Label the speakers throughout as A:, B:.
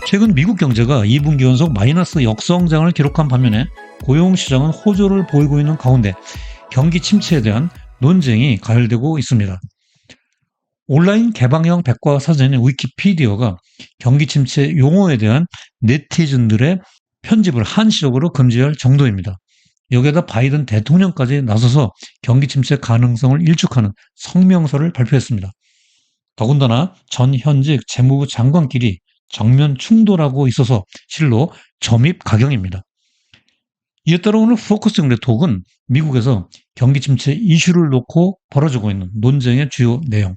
A: 최근 미국 경제가 2분기 연속 마이너스 역성장을 기록한 반면에 고용시장은 호조를 보이고 있는 가운데 경기 침체에 대한 논쟁이 가열되고 있습니다. 온라인 개방형 백과사전인 위키피디어가 경기 침체 용어에 대한 네티즌들의 편집을 한시적으로 금지할 정도입니다. 여기에다 바이든 대통령까지 나서서 경기 침체 가능성을 일축하는 성명서를 발표했습니다. 더군다나 전 현직 재무부 장관끼리 정면 충돌하고 있어서 실로 점입 가경입니다. 이에 따라 오늘 포커스 정례톡은 미국에서 경기 침체 이슈를 놓고 벌어지고 있는 논쟁의 주요 내용,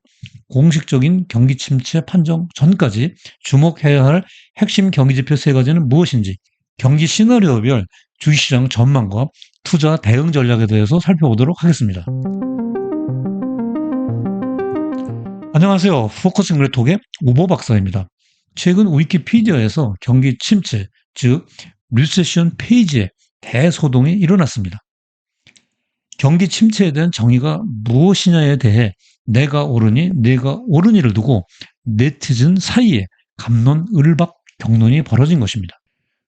A: 공식적인 경기 침체 판정 전까지 주목해야 할 핵심 경기지표 3가지는 무엇인지, 경기 시나리오별 주식시장 전망과 투자 대응 전략에 대해서 살펴보도록 하겠습니다. 안녕하세요. 포커스 정례톡의 오보 박사입니다. 최근 위키피디아에서 경기 침체, 즉 리세션 페이지에 대소동이 일어났습니다. 경기 침체에 대한 정의가 무엇이냐에 대해 내가 옳으니 내가 옳으니를 두고 네티즌 사이에 갑론을박 격론이 벌어진 것입니다.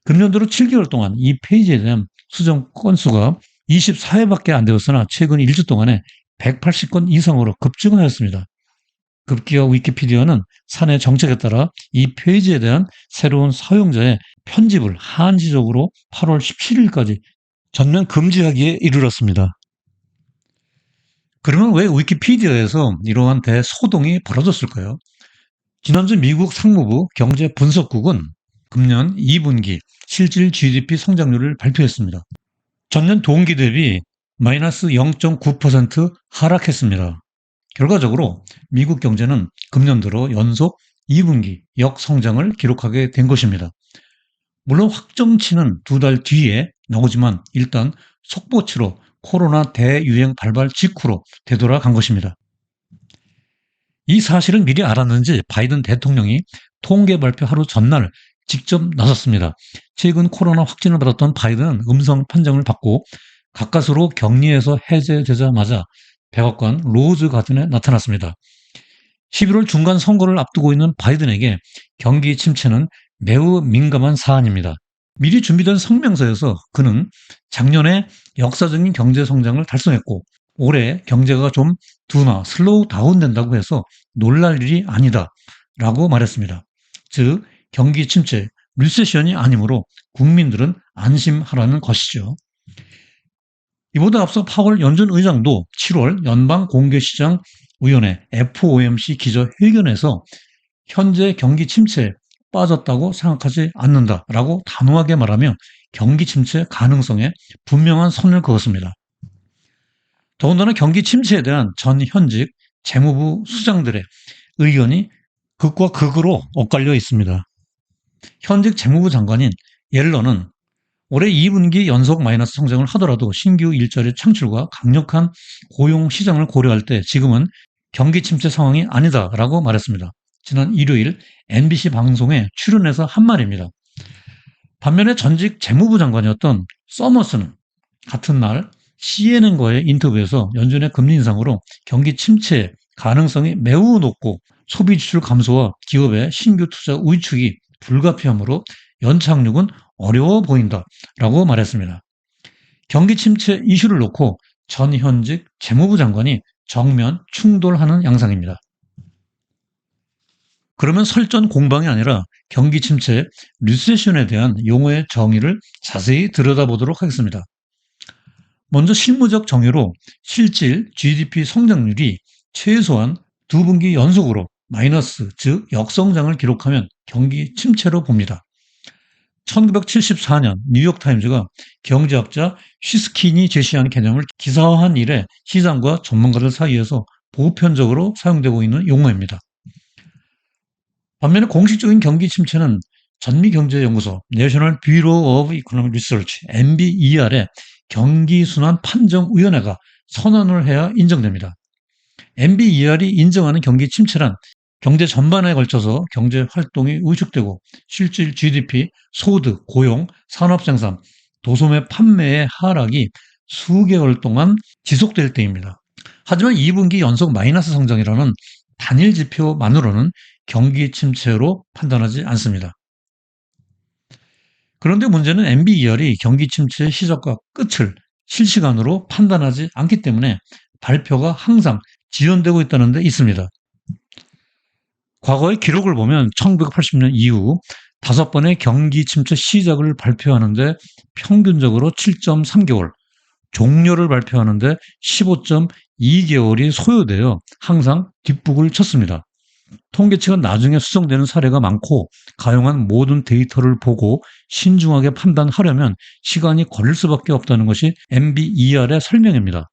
A: 금년 들어 7개월 동안 이 페이지에 대한 수정 건수가 24회밖에 안 되었으나 최근 1주 동안에 180건 이상으로 급증하였습니다. 급기야 위키피디아는 사내 정책에 따라 이 페이지에 대한 새로운 사용자의 편집을 한시적으로 8월 17일까지 전면 금지하기에 이르렀습니다. 그러면 왜 위키피디아에서 이러한 대소동이 벌어졌을까요? 지난주 미국 상무부 경제분석국은 금년 2분기 실질 GDP 성장률을 발표했습니다. 전년 동기 대비 마이너스 0.9% 하락했습니다. 결과적으로 미국 경제는 금년 들어 연속 2분기 역성장을 기록하게 된 것입니다. 물론 확정치는 2달 뒤에 나오지만 일단 속보치로 코로나 대유행 발발 직후로 되돌아간 것입니다. 이 사실은 미리 알았는지 바이든 대통령이 통계 발표 하루 전날 직접 나섰습니다. 최근 코로나 확진을 받았던 바이든은 음성 판정을 받고 가까스로 격리에서 해제되자마자 백악관 로즈 가든에 나타났습니다. 11월 중간 선거를 앞두고 있는 바이든에게 경기 침체는 매우 민감한 사안입니다. 미리 준비된 성명서에서 그는 작년에 역사적인 경제 성장을 달성했고 올해 경제가 좀 둔화, 슬로우 다운된다고 해서 놀랄 일이 아니다 라고 말했습니다. 즉 경기 침체, 리세션이 아니므로 국민들은 안심하라는 것이죠. 이보다 앞서 파월 연준 의장도 7월 연방공개시장위원회 FOMC 기자회견에서 현재 경기 침체에 빠졌다고 생각하지 않는다라고 단호하게 말하며 경기 침체 가능성에 분명한 선을 그었습니다. 더군다나 경기 침체에 대한 전 현직 재무부 수장들의 의견이 극과 극으로 엇갈려 있습니다. 현직 재무부 장관인 옐런은 올해 2분기 연속 마이너스 성장을 하더라도 신규 일자리 창출과 강력한 고용 시장을 고려할 때 지금은 경기 침체 상황이 아니다라고 말했습니다. 지난 일요일 MBC 방송에 출연해서 한 말입니다. 반면에 전직 재무부 장관이었던 서머스는 같은 날 CNN과의 인터뷰에서 연준의 금리 인상으로 경기 침체 가능성이 매우 높고 소비 지출 감소와 기업의 신규 투자 위축이 불가피하므로 연착륙은 어려워 보인다라고 말했습니다. 경기 침체 이슈를 놓고 전 현직 재무부 장관이 정면 충돌하는 양상입니다. 그러면 설전 공방이 아니라 경기 침체, 리세션에 대한 용어의 정의를 자세히 들여다보도록 하겠습니다. 먼저 실무적 정의로 실질 GDP 성장률이 최소한 2분기 연속으로 마이너스, 즉 역성장을 기록하면 경기 침체로 봅니다. 1974년 뉴욕타임즈가 경제학자 쉬스킨이 제시한 개념을 기사화한 이래 시장과 전문가들 사이에서 보편적으로 사용되고 있는 용어입니다. 반면에 공식적인 경기 침체는 전미경제연구소 National Bureau of Economic Research NBER의 경기순환 판정위원회가 선언을 해야 인정됩니다. NBER이 인정하는 경기 침체란 경제 전반에 걸쳐서 경제 활동이 위축되고 실질 GDP, 소득, 고용, 산업생산, 도소매 판매의 하락이 수개월 동안 지속될 때입니다. 하지만 2분기 연속 마이너스 성장이라는 단일 지표만으로는 경기 침체로 판단하지 않습니다. 그런데 문제는 MBER이 경기 침체의 시작과 끝을 실시간으로 판단하지 않기 때문에 발표가 항상 지연되고 있다는 데 있습니다. 과거의 기록을 보면 1980년 이후 5번의 경기 침체 시작을 발표하는데 평균적으로 7.3개월, 종료를 발표하는데 15.2개월이 소요되어 항상 뒷북을 쳤습니다. 통계치가 나중에 수정되는 사례가 많고 가용한 모든 데이터를 보고 신중하게 판단하려면 시간이 걸릴 수밖에 없다는 것이 MBER의 설명입니다.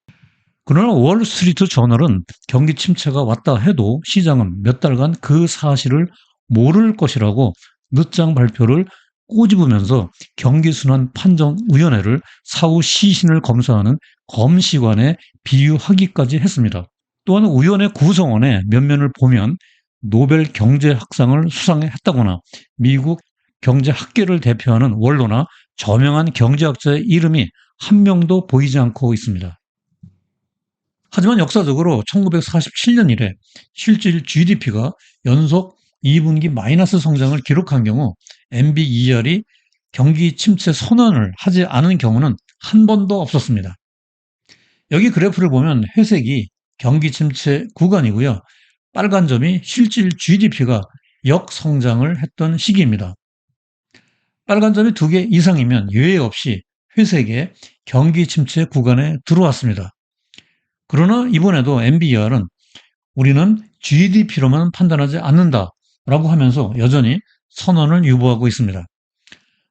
A: 그러나 월스트리트 저널은 경기 침체가 왔다 해도 시장은 몇 달간 그 사실을 모를 것이라고 늦장 발표를 꼬집으면서 경기순환판정위원회를 사후 시신을 검사하는 검시관에 비유하기까지 했습니다. 또한 위원회 구성원의 면면을 보면 노벨 경제학상을 수상했다거나 미국 경제학계를 대표하는 원로나 저명한 경제학자의 이름이 한 명도 보이지 않고 있습니다. 하지만 역사적으로 1947년 이래 실질 GDP가 연속 2분기 마이너스 성장을 기록한 경우 MBER이 경기 침체 선언을 하지 않은 경우는 한 번도 없었습니다. 여기 그래프를 보면 회색이 경기 침체 구간이고요. 빨간 점이 실질 GDP가 역성장을 했던 시기입니다. 빨간 점이 2개 이상이면 예외 없이 회색의 경기 침체 구간에 들어왔습니다. 그러나 이번에도 MBER은 우리는 GDP로만 판단하지 않는다라고 하면서 여전히 선언을 유보하고 있습니다.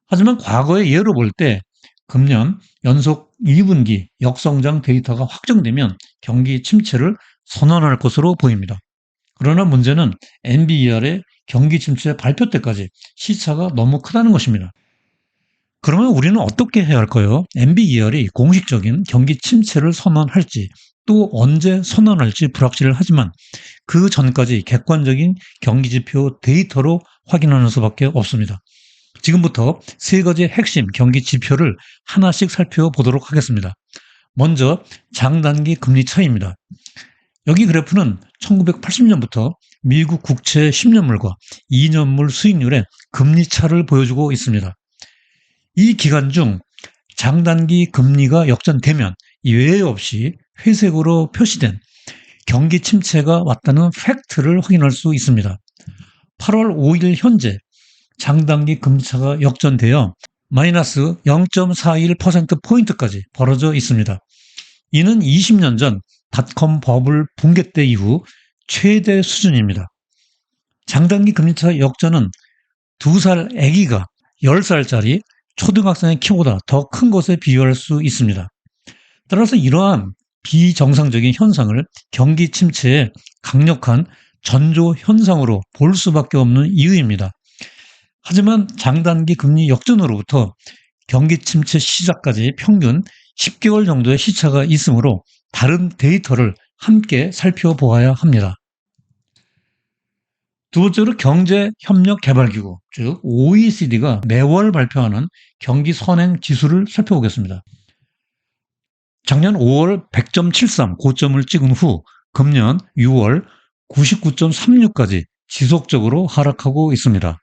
A: 하지만 과거의 예로 볼 때 금년 연속 2분기 역성장 데이터가 확정되면 경기 침체를 선언할 것으로 보입니다. 그러나 문제는 MBER의 경기 침체 발표 때까지 시차가 너무 크다는 것입니다. 그러면 우리는 어떻게 해야 할까요? MBER이 공식적인 경기 침체를 선언할지 또 언제 선언할지 불확실하지만 그 전까지 객관적인 경기 지표 데이터로 확인하는 수밖에 없습니다. 지금부터 3가지 핵심 경기 지표를 하나씩 살펴보도록 하겠습니다. 먼저 장단기 금리 차이입니다. 여기 그래프는 1980년부터 미국 국채 10년물과 2년물 수익률의 금리 차를 보여주고 있습니다. 이 기간 중 장단기 금리가 역전되면 예외 없이 회색으로 표시된 경기 침체가 왔다는 팩트를 확인할 수 있습니다. 8월 5일 현재 장단기 금리차가 역전되어 마이너스 0.41%포인트까지 벌어져 있습니다. 이는 20년 전 닷컴 버블 붕괴 때 이후 최대 수준입니다. 장단기 금리차 역전은 2살 아기가 10살짜리 초등학생의 키보다 더 큰 것에 비유할 수 있습니다. 따라서 이러한 비정상적인 현상을 경기 침체의 강력한 전조 현상으로 볼 수밖에 없는 이유입니다. 하지만 장단기 금리 역전으로부터 경기 침체 시작까지 평균 10개월 정도의 시차가 있으므로 다른 데이터를 함께 살펴보아야 합니다. 두 번째로 경제협력개발기구, 즉 OECD가 매월 발표하는 경기 선행 지수를 살펴보겠습니다. 작년 5월 100.73 고점을 찍은 후 금년 6월 99.36까지 지속적으로 하락하고 있습니다.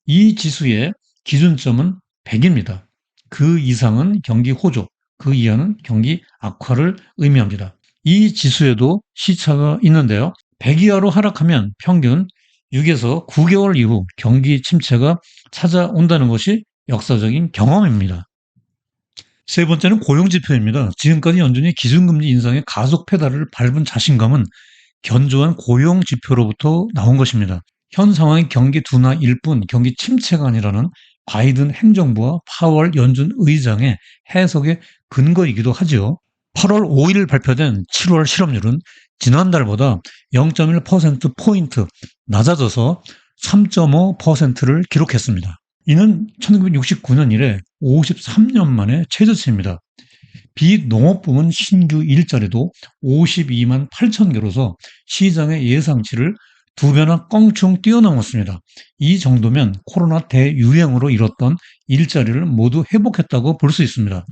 A: 이 지수의 기준점은 100입니다. 그 이상은 경기 호조, 그 이하는 경기 악화를 의미합니다. 이 지수에도 시차가 있는데요. 100 이하로 하락하면 평균 6에서 9개월 이후 경기 침체가 찾아온다는 것이 역사적인 경험입니다. 세 번째는 고용지표입니다. 지금까지 연준이 기준금리 인상의 가속 페달을 밟은 자신감은 견조한 고용지표로부터 나온 것입니다. 현 상황이 경기 둔화일 뿐 경기 침체가 아니라는 바이든 행정부와 파월 연준 의장의 해석의 근거이기도 하지요. 8월 5일 발표된 7월 실업률은 지난달보다 0.1%포인트 낮아져서 3.5%를 기록했습니다. 이는 1969년 이래 53년 만에 최저치입니다. 비농업 부문 신규 일자리도 52만 8천 개로서 시장의 예상치를 2배나 껑충 뛰어넘었습니다. 이 정도면 코로나 대유행으로 잃었던 일자리를 모두 회복했다고 볼 수 있습니다.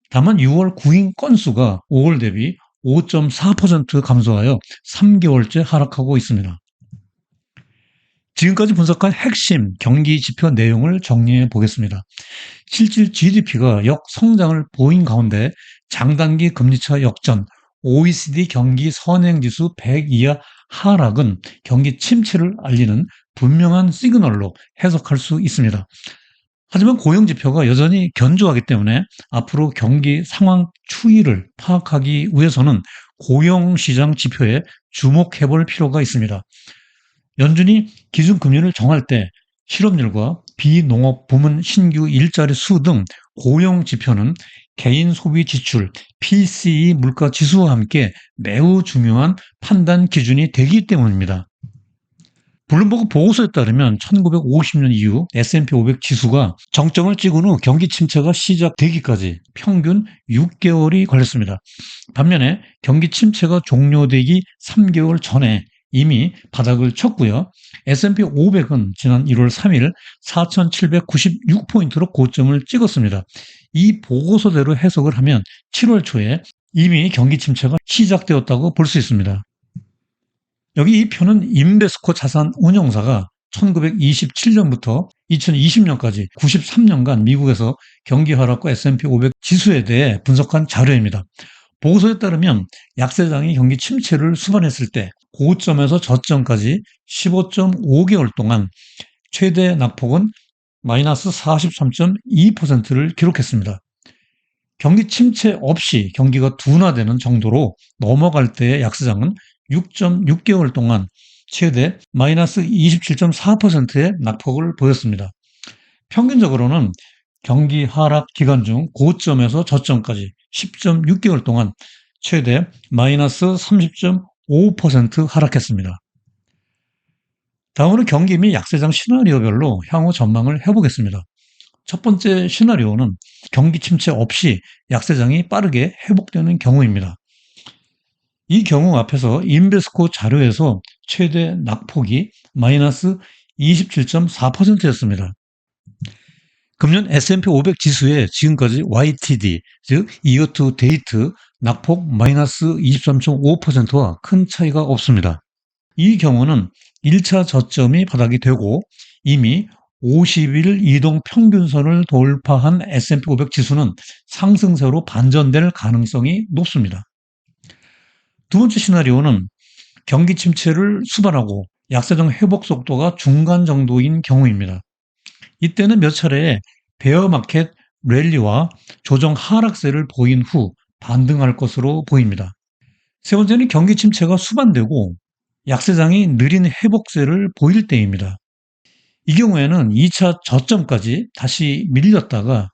A: 다만 6월 구인 건수가 5월 대비 5.4% 감소하여 3개월째 하락하고 있습니다. 지금까지 분석한 핵심 경기 지표 내용을 정리해 보겠습니다. 실질 GDP가 역성장을 보인 가운데 장단기 금리차 역전, OECD 경기 선행지수 100 이하 하락은 경기 침체를 알리는 분명한 시그널로 해석할 수 있습니다. 하지만 고용지표가 여전히 견조하기 때문에 앞으로 경기 상황 추이를 파악하기 위해서는 고용시장 지표에 주목해 볼 필요가 있습니다. 연준이 기준금리를 정할 때 실업률과 비농업 부문 신규 일자리 수 등 고용 지표는 개인 소비 지출, PCE 물가 지수와 함께 매우 중요한 판단 기준이 되기 때문입니다. 블룸버그 보고서에 따르면 1950년 이후 S&P 500 지수가 정점을 찍은 후 경기 침체가 시작되기까지 평균 6개월이 걸렸습니다. 반면에 경기 침체가 종료되기 3개월 전에 이미 바닥을 쳤고요. S&P 500은 지난 1월 3일 4,796포인트로 고점을 찍었습니다. 이 보고서대로 해석을 하면 7월 초에 이미 경기 침체가 시작되었다고 볼 수 있습니다. 여기 이 표는 인베스코 자산 운용사가 1927년부터 2020년까지 93년간 미국에서 경기 하락과 S&P 500 지수에 대해 분석한 자료입니다. 보고서에 따르면 약세장이 경기 침체를 수반했을 때 고점에서 저점까지 15.5개월 동안 최대 낙폭은 마이너스 43.2%를 기록했습니다. 경기 침체 없이 경기가 둔화되는 정도로 넘어갈 때의 약세장은 6.6개월 동안 최대 마이너스 27.4%의 낙폭을 보였습니다. 평균적으로는 경기 하락 기간 중 고점에서 저점까지 10.6개월 동안 최대 마이너스 30.5% 하락했습니다. 다음으로 경기 및 약세장 시나리오별로 향후 전망을 해보겠습니다. 첫 번째 시나리오는 경기 침체 없이 약세장이 빠르게 회복되는 경우입니다. 이 경우 앞에서 인베스코 자료에서 최대 낙폭이 마이너스 27.4%였습니다. 금년 S&P 500 지수의 지금까지 YTD, 즉 Year to Date 낙폭 마이너스 23.5%와 큰 차이가 없습니다. 이 경우는 1차 저점이 바닥이 되고 이미 50일 이동 평균선을 돌파한 S&P 500 지수는 상승세로 반전될 가능성이 높습니다. 두 번째 시나리오는 경기 침체를 수반하고 약세장 회복 속도가 중간 정도인 경우입니다. 이때는 몇 차례의 베어마켓 랠리와 조정 하락세를 보인 후 반등할 것으로 보입니다. 세 번째는 경기 침체가 수반되고 약세장이 느린 회복세를 보일 때입니다. 이 경우에는 2차 저점까지 다시 밀렸다가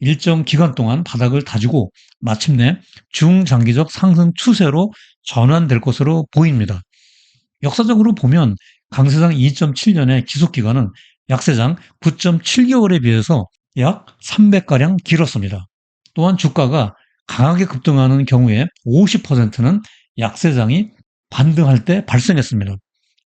A: 일정 기간 동안 바닥을 다지고 마침내 중장기적 상승 추세로 전환될 것으로 보입니다. 역사적으로 보면 강세장 2.7년의 지속기간은 약세장 9.7개월에 비해서 약 300가량 길었습니다. 또한 주가가 강하게 급등하는 경우에 50%는 약세장이 반등할 때 발생했습니다.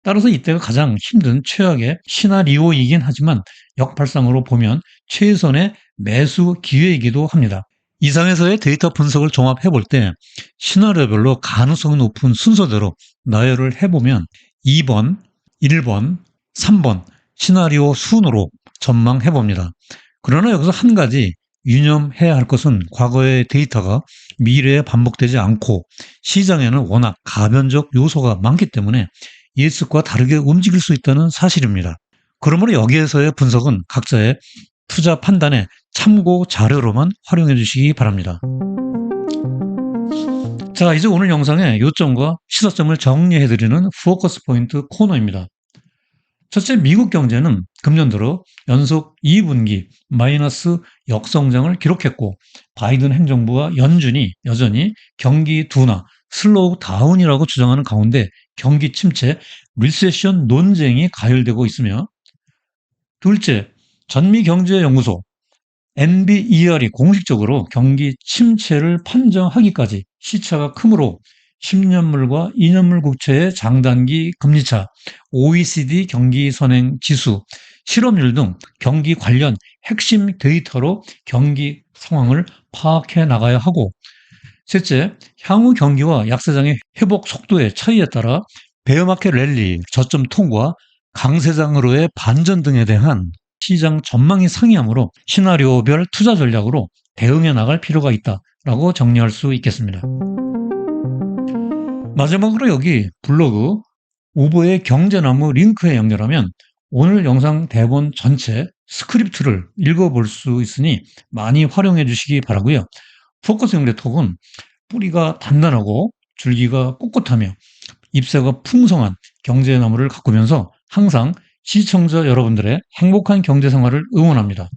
A: 따라서 이때가 가장 힘든 최악의 시나리오이긴 하지만 역발상으로 보면 최선의 매수 기회이기도 합니다. 이상에서의 데이터 분석을 종합해 볼 때 시나리오별로 가능성이 높은 순서대로 나열을 해보면 2번, 1번, 3번 시나리오 순으로 전망해 봅니다. 그러나 여기서 한 가지 유념해야 할 것은 과거의 데이터가 미래에 반복되지 않고 시장에는 워낙 가변적 요소가 많기 때문에 예측과 다르게 움직일 수 있다는 사실입니다. 그러므로 여기에서의 분석은 각자의 투자 판단에 참고 자료로만 활용해 주시기 바랍니다. 자, 이제 오늘 영상의 요점과 시사점을 정리해 드리는 포커스 포인트 코너입니다. 첫째, 미국 경제는 금년 들어 연속 2분기 마이너스 역성장을 기록했고 바이든 행정부와 연준이 여전히 경기 둔화, 슬로우 다운이라고 주장하는 가운데 경기 침체, 리세션 논쟁이 가열되고 있으며 둘째, 전미경제연구소 NBER이 공식적으로 경기 침체를 판정하기까지 시차가 크므로 10년물과 2년물 국채의 장단기 금리차, OECD 경기 선행 지수, 실업률 등 경기 관련 핵심 데이터로 경기 상황을 파악해 나가야 하고 셋째, 향후 경기와 약세장의 회복 속도의 차이에 따라 베어마켓 랠리, 저점 통과, 강세장으로의 반전 등에 대한 시장 전망이 상이하므로 시나리오별 투자 전략으로 대응해 나갈 필요가 있다라고 정리할 수 있겠습니다. 마지막으로 여기 블로그 오보의 경제나무 링크에 연결하면 오늘 영상 대본 전체 스크립트를 읽어볼 수 있으니 많이 활용해 주시기 바라고요. 포커싱 레톡은 뿌리가 단단하고 줄기가 꼿꼿하며 잎새가 풍성한 경제나무를 가꾸면서 항상 시청자 여러분들의 행복한 경제 생활을 응원합니다.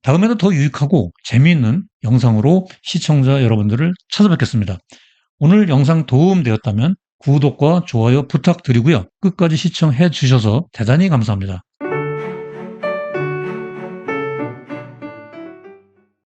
A: 다음에도 더 유익하고 재미있는 영상으로 시청자 여러분들을 찾아뵙겠습니다. 오늘 영상 도움되었다면 구독과 좋아요 부탁드리고요. 끝까지 시청해 주셔서 대단히 감사합니다.